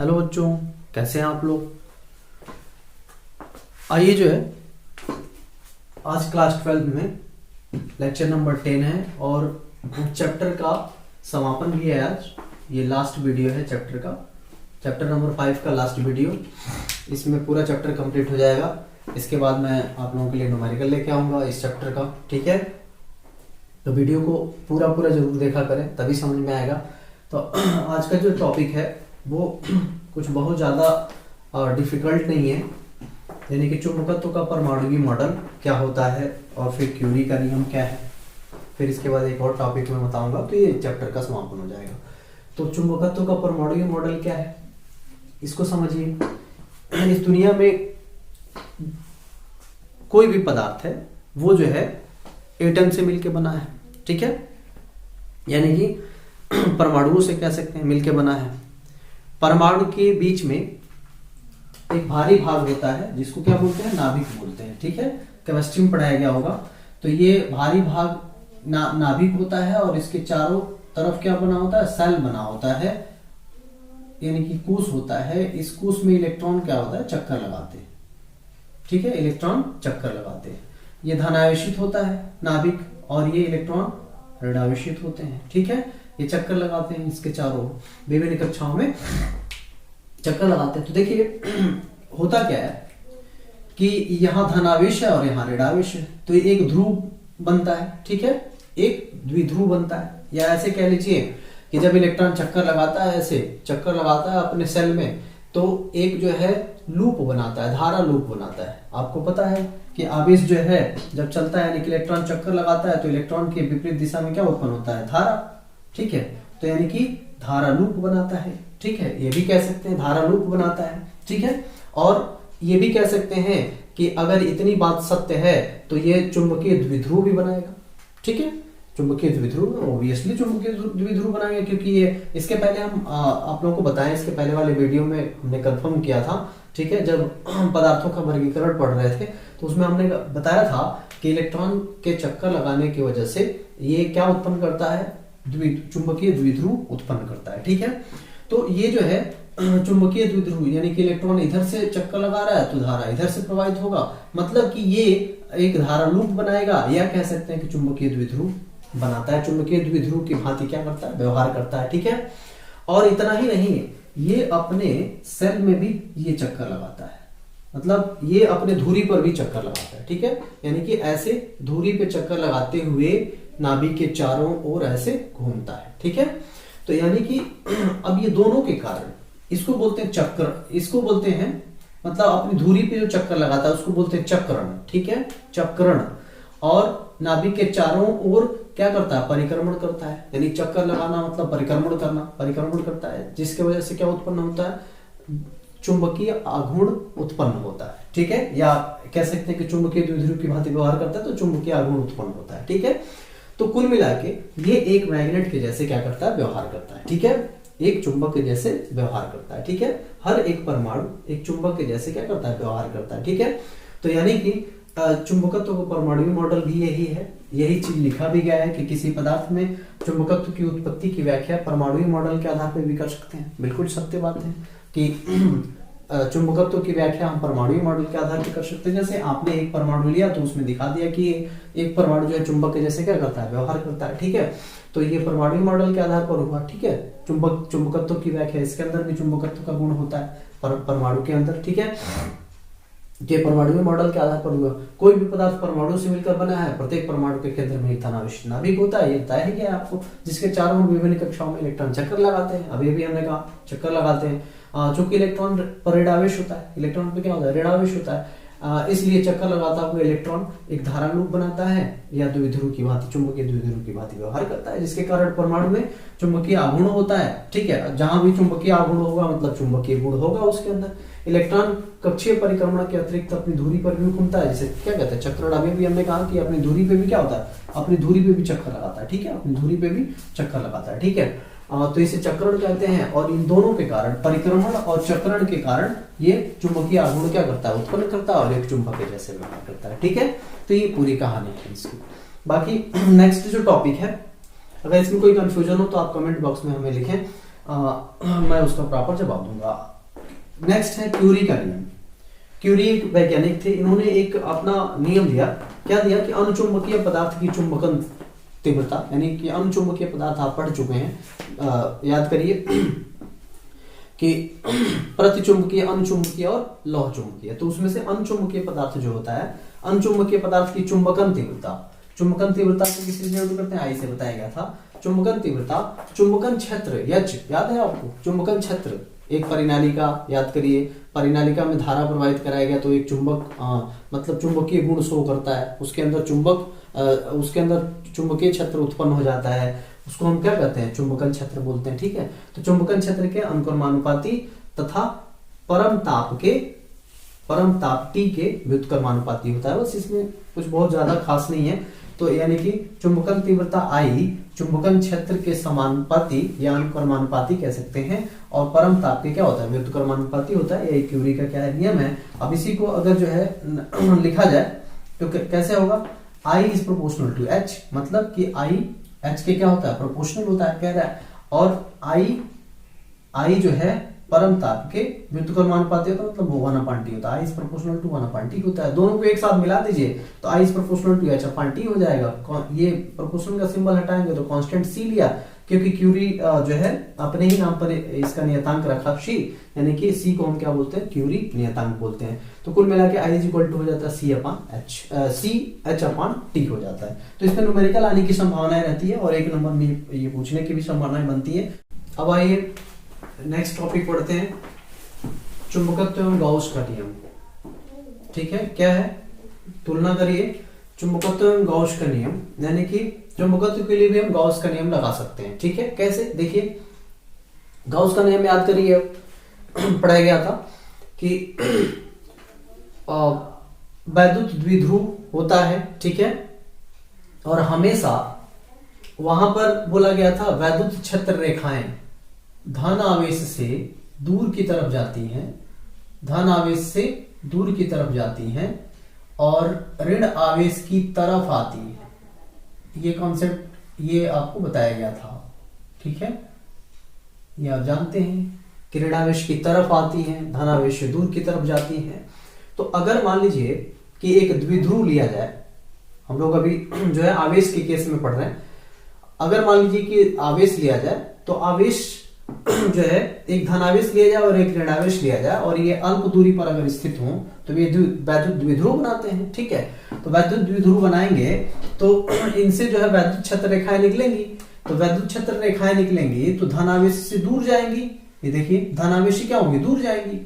Hello बच्चों, कैसे हैं आप लोग। आइए जो है आज क्लास 12 में लेक्चर नंबर 10 है और चैप्टर का समापन भी है। आज ये लास्ट वीडियो है चैप्टर का, चैप्टर नंबर 5 का लास्ट वीडियो। इसमें पूरा चैप्टर कंप्लीट हो जाएगा। इसके बाद मैं आप लोगों के लिए न्यूमेरिकल लेके आऊँगा इस चैप्टर का, ठीक है। तो वीडियो को पूरा जरूर देखा करें, तभी समझ में आएगा। तो आज का जो टॉपिक है वो कुछ बहुत ज़्यादा डिफिकल्ट नहीं है, यानी कि चुंबकत्व का परमाणुवी मॉडल क्या होता है और फिर क्यूरी का नियम क्या है। फिर इसके बाद एक और टॉपिक में बताऊंगा, तो ये चैप्टर का समापन हो जाएगा। तो चुंबकत्व का परमाणुवी मॉडल क्या है, इसको समझिए। इस दुनिया में कोई भी पदार्थ है वो जो है एटम से मिलके बना है, ठीक है। यानी कि परमाणुओं से कह सकते हैं मिलके बना है। परमाणु के बीच में एक भारी भाग होता है जिसको क्या बोलते हैं, नाभिक बोलते हैं, ठीक है। केमिस्ट्री में पढ़ाया गया होगा। तो ये भारी भाग नाभिक होता है और इसके चारों तरफ क्या बना होता है, सेल बना होता है, यानी कि कोश होता है। इस कोश में इलेक्ट्रॉन क्या होता है, चक्कर लगाते हैं, ठीक है। इलेक्ट्रॉन चक्कर लगाते हैं। ये धनावेशित होता है नाभिक और ये इलेक्ट्रॉन ऋणावेशित होते हैं, ठीक है। ये चक्कर लगाते हैं इसके चारों, विभिन्न कक्षाओं में चक्कर लगाते हैं। तो देखिए होता क्या है कि यहाँ धनावेश है और यहाँ ऋणावेश है, तो एक ध्रुव बनता है, ठीक है। एक द्विध्रुव बनता है, या ऐसे कह लीजिए कि जब इलेक्ट्रॉन चक्कर लगाता है, ऐसे चक्कर लगाता है अपने सेल में, तो एक जो है लूप बनाता है, धारा लूप बनाता है। आपको पता है कि आवेश जो है जब चलता है, यानी कि इलेक्ट्रॉन चक्कर लगाता है, तो इलेक्ट्रॉन के विपरीत दिशा में क्या उत्पन्न होता है, धारा, ठीक है। तो यानी कि धारा लूप बनाता है, ठीक है। ये भी कह सकते हैं धारा लूप बनाता है, ठीक है। और ये भी कह सकते हैं कि अगर इतनी बात सत्य है तो ये चुंबकीय द्विध्रुव भी बनाएगा, ठीक है। चुंबकीय द्विध्रुव ऑब्वियसली चुंबकीय द्विध्रुव बनाएंगे, क्योंकि ये इसके पहले हम आप लोगों को बताएं, इसके पहले वाले वीडियो में हमने कंफर्म किया था, ठीक है। जब हम पदार्थों का वर्गीकरण पढ़ रहे थे तो उसमें हमने बताया था कि इलेक्ट्रॉन के चक्कर लगाने की वजह से ये क्या उत्पन्न करता है, चुंबकीय द्विध्रुव उत्पन्न करता है, ठीक है। तो ये जो है चुंबकीय द्विध्रुव, यानी कि इलेक्ट्रॉन इधर से चक्कर लगा रहा है तो धारा इधर से प्रवाहित होगा, मतलब कि ये एक धारा लूप बनाएगा, या कह सकते हैं कि चुंबकीय द्विध्रुव बनाता है। चुंबकीय द्विध्रुव की भांति क्या करता है, व्यवहार करता है, ठीक है। और इतना ही नहीं, ये अपने सेल में भी ये चक्कर लगाता है, मतलब ये अपने धुरी पर भी चक्कर लगाता है, ठीक है। यानी कि ऐसे धुरी पे चक्कर लगाते हुए नाभिक के चारों ओर ऐसे घूमता है, ठीक है। तो यानी कि अब ये दोनों के कारण इसको बोलते हैं चक्र, इसको बोलते हैं मतलब अपनी धुरी पे जो चक्कर लगाता है उसको बोलते हैं चक्रण, ठीक है, चक्रण। और नाभिक के चारों ओर क्या करता है, परिक्रमण करता है। यानी चक्कर लगाना मतलब परिक्रमण करना, परिक्रमण करता है, जिसके वजह से क्या उत्पन्न होता है, चुंबकीय आघूर्ण उत्पन्न होता है, ठीक है। या कह सकते हैं कि चुंबकीय द्विध्रुव की भांति व्यवहार करता है तो चुंबकीय आघूर्ण उत्पन्न होता है, ठीक है। तो कुल मिला के ये एक मैग्नेट के जैसे क्या करता है, व्यवहार करता है, ठीक है। एक चुंबक के जैसे व्यवहार करता है, ठीक है। हर एक परमाणु एक चुंबक के जैसे क्या करता है, व्यवहार करता है, ठीक है। तो यानी कि चुंबकत्व का परमाणुवी मॉडल भी यही है, यही चीज लिखा भी गया है कि किसी पदार्थ में चुंबकत्व की उत्पत्ति की व्याख्या परमाणुवी मॉडल के आधार पर भी कर सकते हैं। बिल्कुल सत्य बात है कि चुंबकत्व की व्याख्या हम परमाणुवी मॉडल के आधार पर कर सकते हैं। जैसे आपने एक परमाणु लिया तो उसमें दिखा दिया कि एक परमाणु जो है चुंबक के जैसे क्या करता है, व्यवहार करता है, ठीक है। तो ये परमाणुवी मॉडल के आधार पर हुआ, ठीक है। चुंबकत्व की व्याख्या, इसके अंदर भी चुंबकत्व का गुण होता है परमाणु के अंदर, ठीक है। ये परमाणुवी मॉडल के आधार पर हुआ। कोई भी पदार्थ परमाणु से मिलकर बना है, प्रत्येक परमाणु के केंद्र में एक धनावेश नाभिक होता है, ये तय है क्या आपको, जिसके चारों विभिन्न कक्षाओं में इलेक्ट्रॉन चक्कर लगाते हैं। अभी भी हमने कहा चक्कर लगाते हैं, चूंकि इलेक्ट्रॉन पर ऋणावेश होता है, इलेक्ट्रॉन पे क्या होता है, ऋणावेश होता है, इसलिए चक्कर लगाता हुआ इलेक्ट्रॉन एक धारा लूप बनाता है या द्विध्रुव की भांति, चुंबकीय द्विध्रुव की भांति व्यवहार करता है, जिसके कारण परमाणु में चुंबकीय आघूर्ण होता है, ठीक है। जहां भी चुंबकीय आघूर्ण होगा मतलब चुंबकीय गुण होगा उसके अंदर। इलेक्ट्रॉन कक्षीय परिक्रमण के अतिरिक्त अपनी धुरी पर भी घूमता है, जिसे क्या कहते हैं, चक्रण। अभी भी हमने कहा कि अपनी धुरी पे भी क्या होता है, अपनी धुरी पे भी चक्कर लगाता है, ठीक है, अपनी धुरी पे भी चक्कर लगाता है, ठीक है। तो इसे चक्रण कहते हैं। और इन दोनों के कारण, परिक्रमण और चक्रण के कारण, ये चुंबकीय आघूर्ण क्या करता है, उत्पन्न करता है और एक चुंबक के जैसे व्यवहार करता है, ठीक है। तो ये पूरी कहानी है इसकी। बाकी नेक्स्ट जो टॉपिक है, अगर इसमें कोई कंफ्यूजन हो तो आप कमेंट बॉक्स में हमें लिखें। मैं उसका प्रॉपर जवाब दूंगा। नेक्स्ट है क्यूरी का नियम। क्यूरी एक वैज्ञानिक थे, इन्होंने एक अपना नियम दिया। क्या दिया कि अनुचुंबकीय पदार्थ की चुंबकन तीव्रता, यानी कि अनुचुंबकीय पदार्थ आप पढ़ चुके हैं, याद करिए कि प्रतिचुंबकीय, अनुचुंबकीय और लौह चुंबकीय। तो उसमें से अनुचुंबकीय पदार्थ जो होता है, अनुचुंबकीय पदार्थ की चुंबकन तीव्रता, चुंबकन तीव्रता को किसी से जोड़ करते हैं, आई से बताया गया था। चुंबकन तीव्रता, चुंबकन क्षेत्र एच, याद है आपको, चुंबकन क्षेत्र एक परिनालिका, याद करिए, परिनालिका में धारा प्रवाहित कराया गया तो एक चुंबक मतलब चुंबकीय गुण शो करता है, उसके अंदर उसके अंदर चुंबकीय क्षेत्र उत्पन्न हो जाता है, उसको हम क्या कहते हैं, चुंबकन क्षेत्र बोलते हैं। ठीक है, तो चुंबकन क्षेत्र के अनुक्रमानुपाती तथा परम ताप T के व्युत्क्रमानुपाती होता है। बस इसमें कुछ बहुत ज्यादा खास नहीं है। तो यानी कि चुंबकन तीव्रता I चुंबकन क्षेत्र के समानुपाती या अनुक्रमानुपाती कह सकते हैं, और परम ताप के क्या होता है, व्युत्क्रमानुपाती होता है। यही क्यूरी का क्या है, नियम है। अब इसी को अगर जो है लिखा जाए तो कैसे होगा, I is proportional to H, मतलब कि I H के क्या होता है, प्रोपोर्शनल होता है कह रहा है, और I जो है परम ताप के व्युत्क्रमानुपाती होता है, मतलब वो 1/T होता है। I is proportional to 1/T होता है। दोनों को एक साथ मिला दीजिए तो I is proportional to H/T हो जाएगा। ये प्रोपोर्शनल का सिंबल हटाएंगे तो कांस्टेंट C लिया, क्योंकि क्यूरी जो है अपने ही नाम पर इसका नियतांक रखा C, यानी कि C को हम क्या बोलते हैं, क्यूरी नियतांक बोलते हैं। तो कुल मिला के I इज इक्वल टू हो जाता है CH/T हो जाता है। तो इसमें न्यूमेरिकल आने की संभावनाएं रहती है और एक नंबर में ये पूछने की भी संभावनाएं बनती है। अब आइए नेक्स्ट टॉपिक पढ़ते हैं, चुंबकत्व एवं गाउस का नियम। ठीक है, क्या है, तुलना करिए चुंबकत्व एवं गाउस का नियम, यानी कि चुंबकत्व के लिए भी हम गाउस का नियम लगा सकते हैं। ठीक है, कैसे, देखिए गाउस का नियम याद करिए, पढ़ाया गया था कि वैद्युत द्विध्रुव होता है। ठीक है, और हमेशा वहां पर बोला गया था वैद्युत क्षेत्र रेखाएं धन आवेश से दूर की तरफ जाती हैं, धन आवेश से दूर की तरफ जाती हैं और ऋण आवेश की तरफ आती है। ये कॉन्सेप्ट ये आपको बताया गया था। ठीक है, ये आप जानते हैं कि ऋण आवेश की तरफ आती है, धन आवेश से दूर की तरफ जाती है। तो अगर मान लीजिए कि एक द्विध्रुव लिया जाए, हम लोग अभी जो है आवेश के केस में पढ़ रहे हैं, अगर मान लीजिए कि आवेश लिया जाए तो आवेश जो है एक धनावेश लिया जाए और एक ऋणावेश लिया जाए और ये अल्प दूरी पर अगर स्थित हो तो ये वैद्युत द्विध्रुव बनाते हैं। ठीक है, तो वैद्युत द्विध्रुव बनाएंगे तो इनसे जो है वैद्युत क्षेत्र रेखाएं निकलेंगी, तो वैद्युत क्षेत्र रेखाएं निकलेंगी तो धनावेश से दूर जाएंगी। ये देखिए धनावेश क्या होंगी, दूर जाएंगी,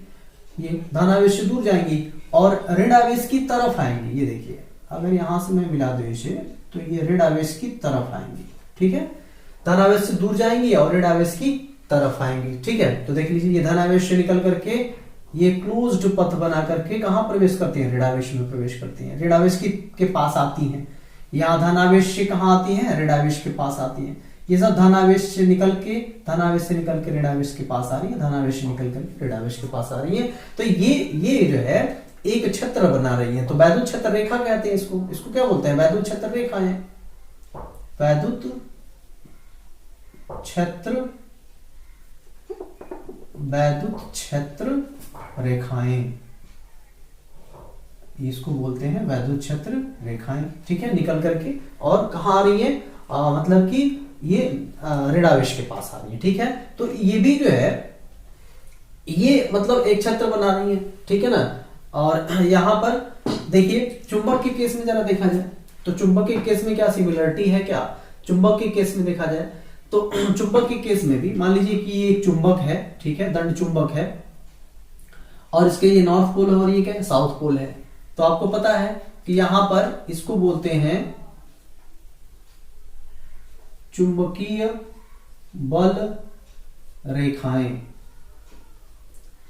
ये धनावेश से दूर जाएंगी और ऋण आवेश की तरफ आएंगी। ये देखिए अगर यहां से मैं मिला दूं इसे तो ये ऋण आवेश की तरफ आएंगी। ठीक है, धनावेश से दूर जाएंगी और ऋण आवेश की तरफ आएंगी। ठीक है, तो देख लीजिए ये धनावेश से निकल करके ये क्लोज्ड पथ बना करके कहां प्रवेश करती हैं, ऋणावेश में प्रवेश करती हैं, ऋणावेश के पास आती हैं। यहाँ धनावेश से कहां आती हैं, ऋणावेश के पास आती हैं। ये सब धनावेश से निकल के ऋणावेश के पास आ रही है, धनावेश से निकल कर ऋणावेश के पास आ रही है। तो ये जो है एक क्षेत्र बना रही है। तो वैद्युत क्षेत्र रेखा कहते हैं इसको क्या बोलते हैं, वैद्युत क्षेत्र रेखा है, वैद्युत क्षेत्र रेखाएं, इसको बोलते हैं वैद्युत क्षेत्र रेखाएं। ठीक है, निकल करके और कहां आ रही है, मतलब कि ये ऋणावेश के पास आ रही है। ठीक है, तो ये भी जो है ये मतलब एक क्षेत्र बना रही है। ठीक है ना, और यहां पर देखिए चुंबक के केस में जरा देखा जाए तो चुंबक के केस में क्या सिमिलरिटी है, क्या चुंबक के केस में देखा जाए तो चुंबक के केस में भी मान लीजिए कि ये एक चुंबक है, ठीक है, दंड चुंबक है और इसके ये नॉर्थ पोल है और ये क्या है, साउथ पोल है। तो आपको पता है कि यहां पर इसको बोलते हैं चुंबकीय बल रेखाएं,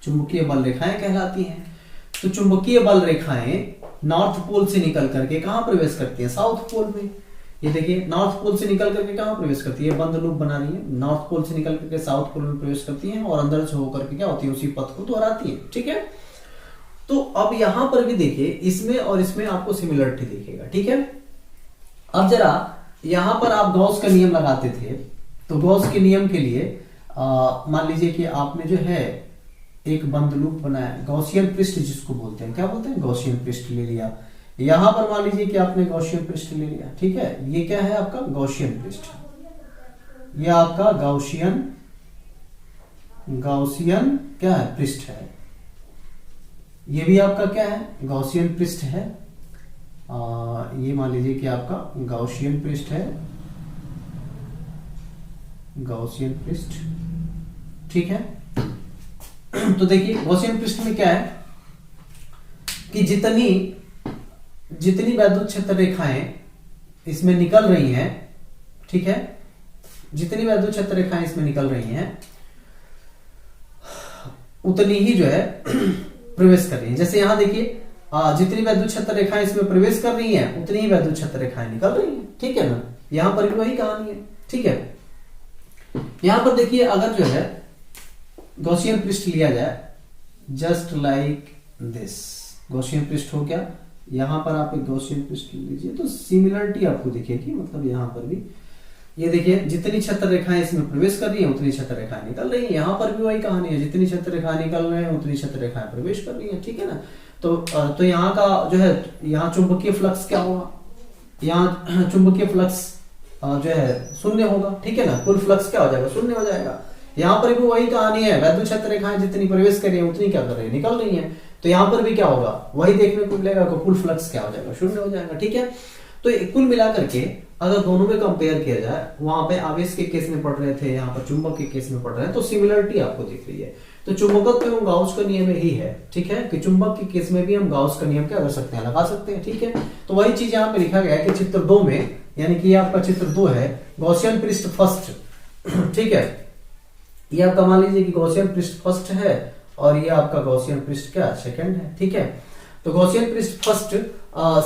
चुंबकीय बल रेखाएं कहलाती हैं। तो चुंबकीय बल रेखाएं नॉर्थ पोल से निकल करके कहां प्रवेश करती है, साउथ पोल में। ये देखिए नॉर्थ पोल से निकल करके कहां प्रवेश करती है, बंद लूप बना रही है, नॉर्थ पोल से निकल करके साउथ पोल में प्रवेश करती है और अंदर से होकर के क्या होती है, उसी पथ को दोहराती है। ठीक है, तो अब यहां पर भी देखिए इसमें और इसमें आपको सिमिलरिटी दिखेगा। ठीक है, अब जरा यहां पर आप गॉस का नियम लगाते थे तो गॉस के नियम के लिए मान लीजिए कि आपने जो है एक बंद लूप बनाया, गॉसियन पृष्ठ जिसको बोलते हैं, क्या बोलते हैं, गॉसियन पृष्ठ ले लिया। यहां पर मान लीजिए कि आपने गॉसियन पृष्ठ ले लिया, ठीक है, ये क्या है आपका गॉसियन पृष्ठ, ये आपका गॉसियन क्या है, पृष्ठ है। ये भी आपका क्या है, गॉसियन पृष्ठ है। ये मान लीजिए कि आपका गॉसियन पृष्ठ है, गॉसियन पृष्ठ, ठीक है। तो देखिए गॉसियन पृष्ठ में क्या है कि जितनी वैद्युत क्षेत्र रेखाएं इसमें निकल रही हैं, ठीक है, जितनी वैद्युत क्षेत्र रेखाएं इसमें निकल रही हैं उतनी ही जो है प्रवेश कर रही है। जैसे यहां देखिए जितनी वैद्युत क्षेत्र रेखाएं इसमें प्रवेश कर रही हैं उतनी ही वैद्युत क्षेत्र रेखाएं निकल रही हैं, ठीक है ना। यहां पर भी वही कहानी है, ठीक है। यहां पर देखिए अगर जो है गॉसियन पृष्ठ लिया जाए जस्ट लाइक दिस, गॉसियन पृष्ठ हो गया, यहां पर आप एक गॉसियन पृष्ठ लीजिए तो सिमिलरिटी आपको दिखेगी। मतलब यहां पर भी ये देखिए जितनी क्षेत्र रेखाएं इसमें प्रवेश कर रही हैं उतनी क्षेत्र रेखाएं निकल रही हैं। यहां पर भी वही कहानी है, जितनी क्षेत्र रेखाएं निकल रहे हैं उतनी क्षेत्र रेखाएं प्रवेश कर रही हैं, ठीक है ना। तो यहाँ का जो है यहाँ चुंबकीय फ्लक्स क्या होगा, यहाँ चुंबकीय फ्लक्स जो है शून्य होगा, ठीक है ना। कुल फ्लक्स क्या हो जाएगा, शून्य हो जाएगा। यहाँ पर भी वही कहानी है, वैद्युत क्षेत्र रेखाएं जितनी प्रवेश कर रही है उतनी क्या कर रही है, निकल रही है। तो यहाँ पर भी क्या होगा, वही देखने को मिलेगा, कुल फ्लक्स क्या हो जाएगा, शून्य हो जाएगा, ठीक है। तो कुल मिलाकर के अगर दोनों में कंपेयर किया जाए, वहां पे आवेश के केस में पढ़ रहे थे, यहाँ पर चुंबक के केस में पढ़ रहे हैं, तो सिमिलरिटी आपको दिख रही है। तो चुंबकत्व एवं गाउस का नियम यही है, ठीक है, कि चुंबक के केस में भी हम गाउस का नियम क्या कर सकते हैं, लगा सकते हैं, ठीक है। तो वही चीज यहाँ पे लिखा गया है कि चित्र 2 में, यानी कि ये आपका चित्र 2 है, गॉसियन पृष्ठ फर्स्ट, ठीक है। ये आपका मान लीजिए कि गॉसियन पृष्ठ फर्स्ट है और ये आपका गॉसियन पृष्ठ क्या सेकंड है, ठीक है। तो गॉसियन पृष्ठ फर्स्ट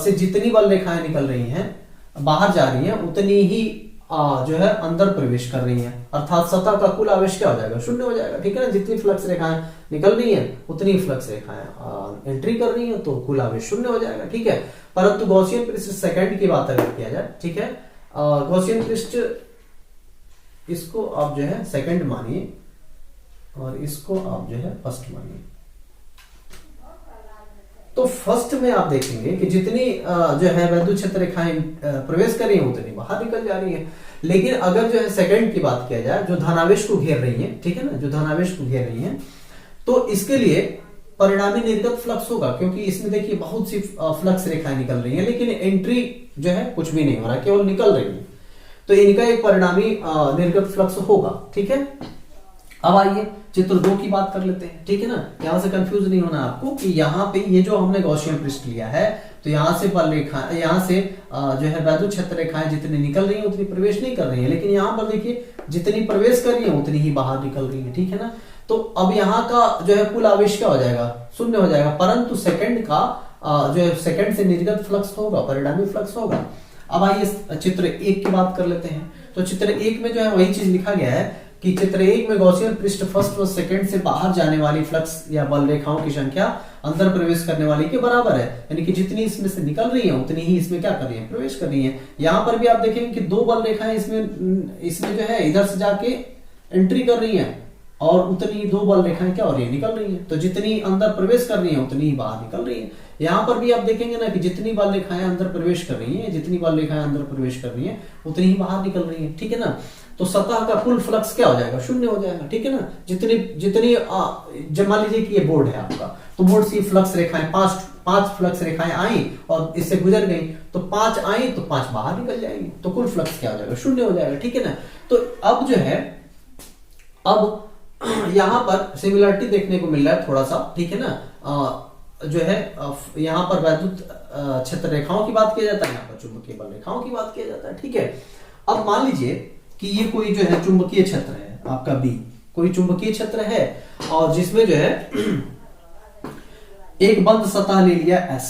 से जितनी बल रेखाएं निकल रही हैं बाहर जा रही हैं उतनी ही जो है अंदर प्रवेश कर रही हैं, अर्थात सतह का कुल आवेश क्या हो जाएगा, शून्य हो जाएगा, ठीक है ना। जितनी फ्लक्स रेखाएं निकल रही हैं उतनी फ्लक्स रेखाएं एंट्री कर रही हैं, तो कुल आवेश शून्य हो जाएगा, ठीक है। परंतु गॉसियन पृष्ठ सेकंड की बात अगर किया जाए, ठीक है, गॉसियन पृष्ठ इसको आप जो है सेकंड मानिए और इसको आप जो है फर्स्ट मानिए। तो फर्स्ट में आप देखेंगे कि जितनी जो है वैद्युत क्षेत्र रेखाएं प्रवेश कर रही हैं उतनी बाहर निकल जा रही हैं। लेकिन अगर जो है सेकंड की बात किया जाए, जो धनावेश को घेर रही है, ठीक है ना, जो धनावेश को घेर रही है, तो इसके लिए परिणामी निर्गत फ्लक्स होगा, क्योंकि इसमें देखिए बहुत सी फ्लक्स रेखाएं निकल रही हैं लेकिन एंट्री जो है कुछ भी नहीं हो रहा, केवल निकल रही है। तो इनका एक परिणामी निर्गत फ्लक्स होगा, ठीक है। अब आइए चित्र 2 की बात कर लेते हैं, ठीक है ना। यहां से कंफ्यूज नहीं होना आपको कि यहाँ पे ये जो हमने गॉसियन पृष्ठ लिया है, तो यहाँ से बल रेखा, यहाँ से जो है वैद्युत क्षेत्र रेखाएं जितनी निकल रही हैं उतनी प्रवेश नहीं कर रही हैं, लेकिन यहाँ पर देखिए जितनी प्रवेश कर रही है उतनी ही बाहर निकल रही है, ठीक है ना। तो अब यहाँ का जो है कुल आवेश क्या हो जाएगा, शून्य हो जाएगा, परंतु सेकंड का जो है सेकंड से निर्गत फ्लक्स होगा, परिणामी फ्लक्स होगा। अब आइए चित्र 1 की बात कर लेते हैं। तो चित्र 1 में जो है वही चीज लिखा गया है कि चित्र 1 में गॉसियन पृष्ठ फर्स्ट और सेकंड से बाहर जाने वाली फ्लक्स या बल रेखाओं की संख्या अंदर प्रवेश करने वाली के बराबर है, यानी कि जितनी इसमें से निकल रही है उतनी ही इसमें क्या कर रही है, प्रवेश कर रही है। यहाँ पर भी आप देखेंगे कि 2 बल रेखाएं इसमें जो है इधर से जाके एंट्री कर रही है और उतनी 2 बल रेखाएं क्या हो रही है, निकल रही है। तो जितनी अंदर प्रवेश कर रही है उतनी ही बाहर निकल रही है। यहाँ पर भी आप देखेंगे ना कि जितनी बल रेखाएं अंदर प्रवेश कर रही है, जितनी बल रेखाएं अंदर प्रवेश कर रही है उतनी ही बाहर निकल रही है, ठीक है ना। तो सतह का कुल फ्लक्स क्या हो जाएगा, शून्य हो जाएगा, ठीक है ना। जितनी जब मान लीजिए कि ये बोर्ड है आपका, तो बोर्ड से फ्लक्स रेखाएं 5 फ्लक्स रेखाएं आई और इससे गुजर गई, तो 5 आई तो 5 बाहर निकल जाएंगी, तो कुल फ्लक्स क्या हो जाएगा, शून्य हो जाएगा, ठीक है ना। तो अब जो है अब यहाँ पर सिमिलरिटी देखने को मिल रहा है थोड़ा सा, ठीक है ना। जो है यहाँ पर वैद्युत क्षेत्र रेखाओं की बात किया जाता है, यहाँ पर चुंबकीय बल रेखाओं की बात किया जाता है, ठीक है। अब मान लीजिए कि ये कोई जो है चुंबकीय क्षेत्र है आपका बी, कोई चुंबकीय क्षेत्र है और जिसमें जो है एक बंद सतह ले लिया S,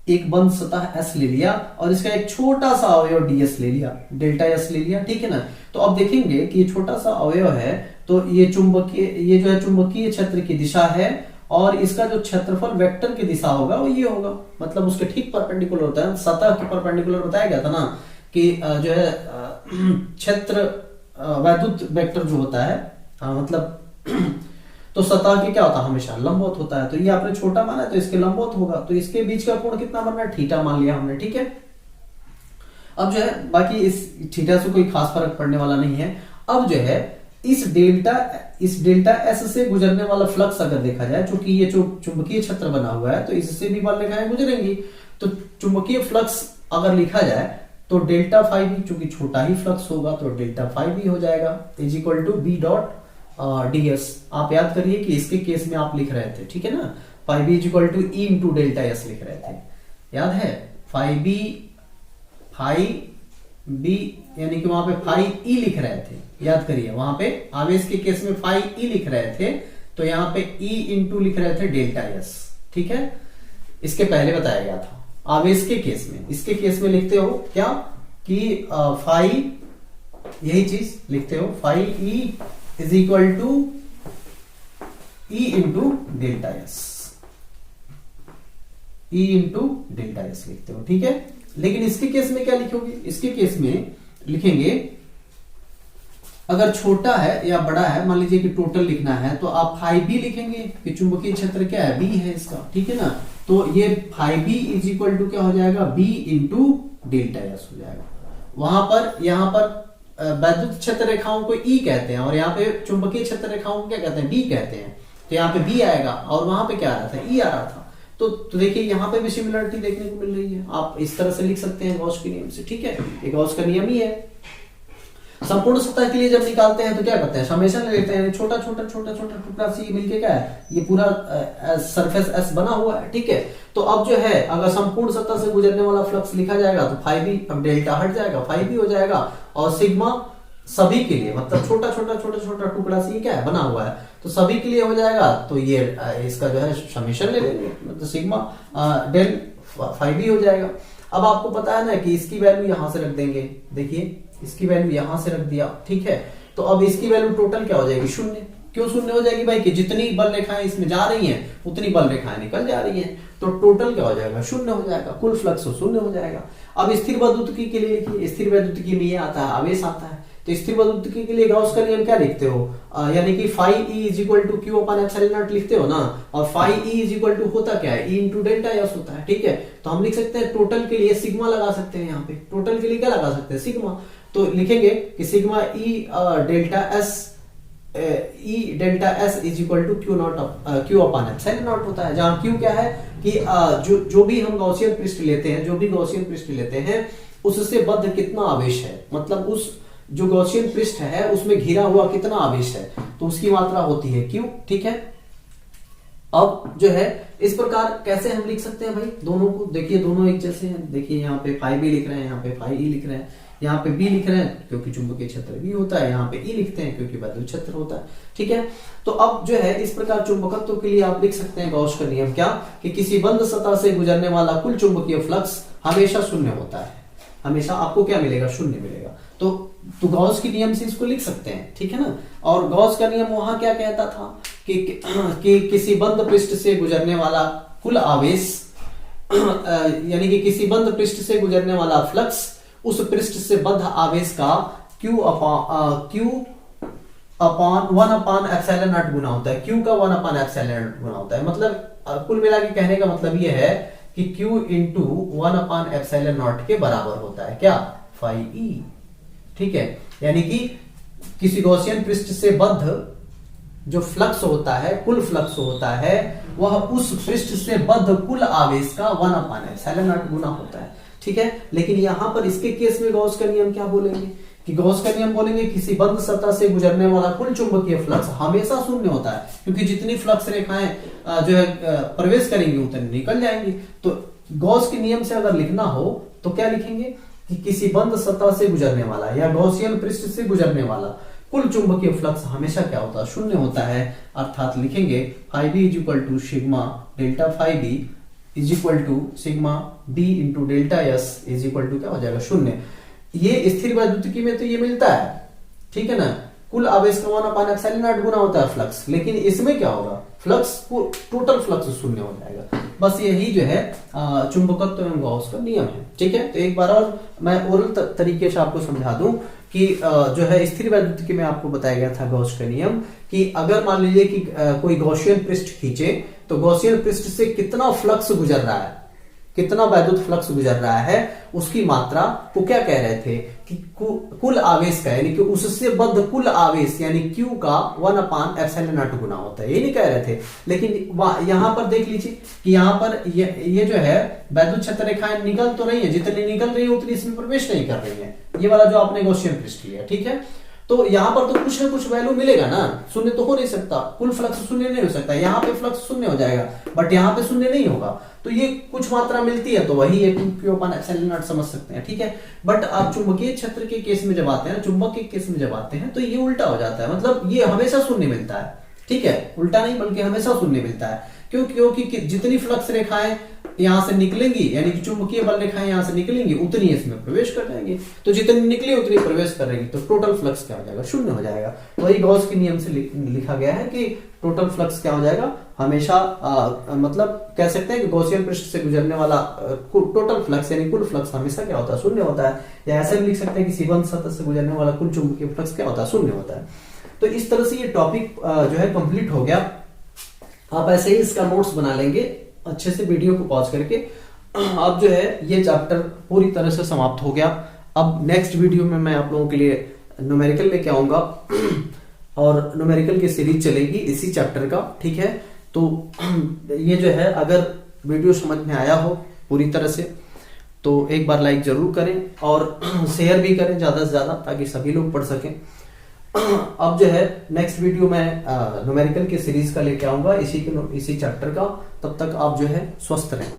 एक बंद सतह S ले लिया और इसका एक छोटा सा अवयव ds ले लिया, डेल्टा S ले लिया, ठीक है ना। तो अब देखेंगे कि ये छोटा सा अवयव है, तो ये जो है चुंबकीय क्षेत्र की दिशा है और इसका जो क्षेत्रफल वेक्टर की दिशा होगा वो ये होगा, मतलब उसके ठीक परपेंडिकुलर होता है, सतह के परपेंडिकुलर बताया गया था ना कि जो है क्षेत्र वैद्युत वेक्टर जो होता है मतलब तो सतह के क्या होता है, हमेशा लंबवत होता है। तो ये आपने छोटा माना है तो इसके लंबवत होगा, तो इसके बीच का कोण कितना बन रहा है, थीटा मान लिया हमने, ठीक है। अब जो है बाकी इस थीटा से कोई खास फर्क पड़ने वाला नहीं है। अब जो है इस डेल्टा एस से गुजरने वाला फ्लक्स अगर देखा जाए, चूंकि ये जो चुंबकीय क्षेत्र बना हुआ है तो इससे भी बल रेखाएं गुजरेंगी, तो चुंबकीय फ्लक्स अगर लिखा जाए तो डेल्टा फाई भी, चूंकि छोटा ही फ्लक्स होगा तो डेल्टा फाई भी हो जाएगा is equal to B dot ds। आप याद करिए कि इसके केस में आप लिख रहे थे, ठीक है ना, phi B is equal to E into delta S लिख रहे थे, याद है। फाई बी यानी कि वहां पे फाई ई लिख रहे थे, याद करिए, वहां पे आवेश के केस में फाई ई लिख रहे थे, तो यहाँ पे ई इंटू लिख रहे थे डेल्टा एस, ठीक है। इसके पहले बताया गया था आवेश के केस में, इसके केस में लिखते हो क्या कि फाई, यही चीज लिखते हो, phi E is equal to E into delta S, E into delta S लिखते हो, ठीक है। लेकिन इसके केस में क्या लिखोगे, इसके केस में लिखेंगे अगर छोटा है या बड़ा है, मान लीजिए कि टोटल लिखना है तो आप फाई बी लिखेंगे कि चुंबकीय क्षेत्र क्या है, बी है इसका, ठीक है ना। तो ये phi B is equal to क्या हो जाएगा, बी इंटू डेल्टा एस हो जाएगा। वहां पर यहाँ पर वैद्युत क्षेत्र रेखाओं को ई कहते हैं और यहाँ पे चुंबकीय क्षेत्र रेखाओं को क्या कहते हैं, बी कहते हैं। तो यहाँ पे बी आएगा और वहां पे क्या आ रहा था, ई आ रहा था। तो देखिए यहाँ पे भी सिमिलरिटी देखने को मिल रही है, आप इस तरह से लिख सकते हैं गॉस के नियम से, ठीक है। ये गॉस का नियम ही है। संपूर्ण सतह के लिए जब निकालते हैं तो क्या करते हैं, समेशन ले लेते हैं, छोटा छोटा छोटा छोटा टुकड़ा सी मिलके क्या है, ये पूरा सरफेस एस बना हुआ है, ठीक है। तो अब जो है अगर संपूर्ण सतह से गुजरने वाला फ्लक्स लिखा जाएगा तो फाई बी, अब डेल्टा हट जाएगा, फाई बी हो जाएगा, और सिग्मा सभी के लिए, मतलब छोटा छोटा छोटा छोटा टुकड़ा सी क्या है बना हुआ है, तो सभी के लिए हो जाएगा। तो ये इसका जो है समेशन ले लेंगे, मतलब सिग्मा डेल फाई बी हो जाएगा। अब आपको पता है ना कि इसकी वैल्यू यहां से रख देंगे, देखिए इसकी वैल्यू यहां से रख दिया, ठीक है। तो अब इसकी वैल्यू टोटल क्या हो जाएगी, शून्य। क्यों शून्य हो जाएगी भाई, कि जितनी बल रेखाएं इसमें जा रही हैं उतनी बल रेखाएं निकल जा रही हैं, तो टोटल क्या हो जाएगा, शून्य हो जाएगा, कुल फ्लक्स शून्य हो जाएगा। अब स्थिर वैद्युतिकी के लिए लिखिए, स्थिर वैद्युतिकी में ये आता है, आवेश आता है, तो स्थिर वैद्युतिकी के लिए गॉस का नियम क्या लिखते हो, यानी कि phi E is equal to Q upon epsilon naught लिखते हो ना, और phi E is equal to होता क्या है, ई इंटू डेल्टा एस होता है, ठीक है। तो हम लिख सकते हैं टोटल के लिए सिग्मा लगा सकते हैं, यहाँ पे टोटल के लिए क्या लगा सकते हैं, सिग्मा। तो लिखेंगे कि sigma E delta S is equal to Q upon epsilon naught होता है, जहां क्यू क्या है कि जो भी हम गॉसियन पृष्ठ लेते हैं, जो भी गॉसियन पृष्ठ लेते हैं उससे बद्ध कितना आवेश है, मतलब उस जो गॉसियन पृष्ठ है उसमें घिरा हुआ कितना आवेश है, तो उसकी मात्रा होती है क्यू, ठीक है। अब जो है इस प्रकार कैसे हम लिख सकते हैं भाई, दोनों को देखिए, दोनों एक जैसे हैं, देखिए यहाँ पे फाई बी लिख रहे हैं, यहाँ पे फाई ई लिख रहे हैं, यहाँ पे बी लिख रहे हैं क्योंकि चुंबकीय क्षेत्र बी होता है, यहाँ पे ई लिखते हैं क्योंकि वैद्युत क्षेत्र होता है, ठीक है। तो अब जो है इस प्रकार चुंबकत्व के लिए आप लिख सकते हैं गॉस का नियम क्या, कि किसी बंद सतह से गुजरने वाला कुल चुंबकीय फ्लक्स हमेशा शून्य होता है, हमेशा आपको क्या मिलेगा, शून्य मिलेगा। तो गॉस के नियम से इसको लिख सकते हैं, ठीक है ना। और गॉस का नियम वहां क्या कहता था कि किसी बंद पृष्ठ से गुजरने वाला कुल आवेश यानी कि किसी बंद पृष्ठ से गुजरने वाला फ्लक्स उस पृष्ठ से बद्ध आवेश का Q upon 1 upon epsilon not गुना होता है, Q का 1 अपॉन एप्सिलॉन नॉट गुना होता है। मतलब कुल मिला के कहने का मतलब यह है कि Q into 1 upon epsilon not के बराबर होता है क्या, फाई ई, ठीक है। यानी कि किसी गॉसियन पृष्ठ से बद्ध जो फ्लक्स होता है, कुल फ्लक्स होता है, वह उस पृष्ठ से बद्ध कुल आवेश का 1 अपॉन एप्सिलॉन नॉट गुना होता है, ठीक है। लेकिन यहां पर इसके केस में गॉस का नियम क्या बोलेंगे, कि गॉस का नियम बोलेंगे किसी बंद सतह से गुजरने वाला कुल चुंबकीय फ्लक्स हमेशा शून्य होता है, क्योंकि जितनी फ्लक्स रेखाएं जो है प्रवेश करेंगी उतनी निकल जाएंगी। तो गॉस के नियम से अगर लिखना हो तो क्या लिखेंगे कि किसी बंद सतह से गुजरने वाला या गॉसियन पृष्ठ से गुजरने वाला कुल चुंबकीय फ्लक्स हमेशा क्या होता है, शून्य होता है। अर्थात लिखेंगे phi B is equal to sigma delta phi B is equal to sigma B into delta S is equal to क्या हो जाएगा, शून्य। ये स्थिर वैद्युतिकी में तो ये मिलता है, ठीक है ना, कुल आवेश का 1 अपॉन एप्सिलॉन नॉट गुना होता है फ्लक्स, लेकिन इसमें क्या होगा, फ्लक्स को टोटल फ्लक्स शून्य हो जाएगा। बस यही जो है चुंबकत्व एवं गॉस का नियम है, ठीक है। तो एक बार और मैं ओरल तरीके से आपको समझा दूं कि जो है स्थिर वैद्युतिकी में आपको बताया गया था गॉस का नियम कि अगर मान लीजिए कि कोई गॉसियन पृष्ठ खींचे तो गॉसियन पृष्ठ से कितना फ्लक्स गुजर रहा है, कितना वैद्युत फ्लक्स गुजर रहा है, उसकी मात्रा को क्या कह रहे थे कि कुल आवेश का, यानी कि उससे बद्ध कुल आवेश यानी Q का 1/ε0 गुना होता है, ये नहीं कह रहे थे। लेकिन यहां पर देख लीजिए कि यहां पर ये जो है वैद्युत क्षेत्र रेखाएं निकल तो रही है, जितनी निकल रही है उतनी इसमें प्रवेश नहीं कर रही है, ये वाला जो आपने गॉसियन पृष्ठ लिया, ठीक है। तो यहां पर तो कुछ ना कुछ वैल्यू मिलेगा ना, शून्य तो हो नहीं सकता, कुल फ्लक्स शून्य नहीं हो सकता, यहाँ पे फ्लक्स शून्य हो जाएगा बट यहाँ पे शून्य नहीं होगा, तो ये कुछ मात्रा मिलती है तो वही एक Q/ε0 समझ सकते हैं, ठीक है। बट आप चुंबकीय क्षेत्र के केस में जब आते हैं, चुंबक के केस में जब आते हैं तो ये उल्टा हो जाता है, मतलब ये हमेशा शून्य मिलता है, ठीक है, उल्टा नहीं बल्कि हमेशा शून्य मिलता है। क्योंकि जितनी फ्लक्स रेखाएं यहां से निकलेंगी यानी कि चुंबकीय बल रेखाएं यहां से निकलेंगी उतनी इसमें प्रवेश कर जाएंगी, तो जितनी निकली उतनी प्रवेश करेंगी, तो टोटल फ्लक्स क्या हो जाएगा, शून्य हो जाएगा। वही गॉस के नियम से लिखा गया है कि टोटल फ्लक्स क्या हो जाएगा, हमेशा मतलब कह सकते हैं कि गॉसियन पृष्ठ से गुजरने वाला टोटल फ्लक्स यानी कुल फ्लक्स हमेशा क्या होता है, शून्य होता है। या ऐसे भी लिख सकते हैं कि C1 सतह से गुजरने वाला कुल चुंबकीय फ्लक्स क्या होता है, शून्य होता है। तो इस तरह से ये टॉपिक जो है कंप्लीट हो गया। आप ऐसे ही इसका नोट्स बना लेंगे अच्छे से वीडियो को पॉज करके। अब जो है ये चैप्टर पूरी तरह से समाप्त हो गया। अब नेक्स्ट वीडियो में मैं आप लोगों के लिए न्यूमेरिकल लेके आऊंगा और न्यूमेरिकल की सीरीज चलेगी इसी चैप्टर का, ठीक है। तो ये जो है अगर वीडियो समझ में आया हो पूरी तरह से तो एक बार लाइक जरूर करें और शेयर भी करें ज्यादा से ज्यादा ताकि सभी लोग पढ़ सकें। अब जो है नेक्स्ट वीडियो में न्यूमेरिकल की सीरीज का लेके आऊंगा इसी चैप्टर का। तब तक आप जो है स्वस्थ रहें।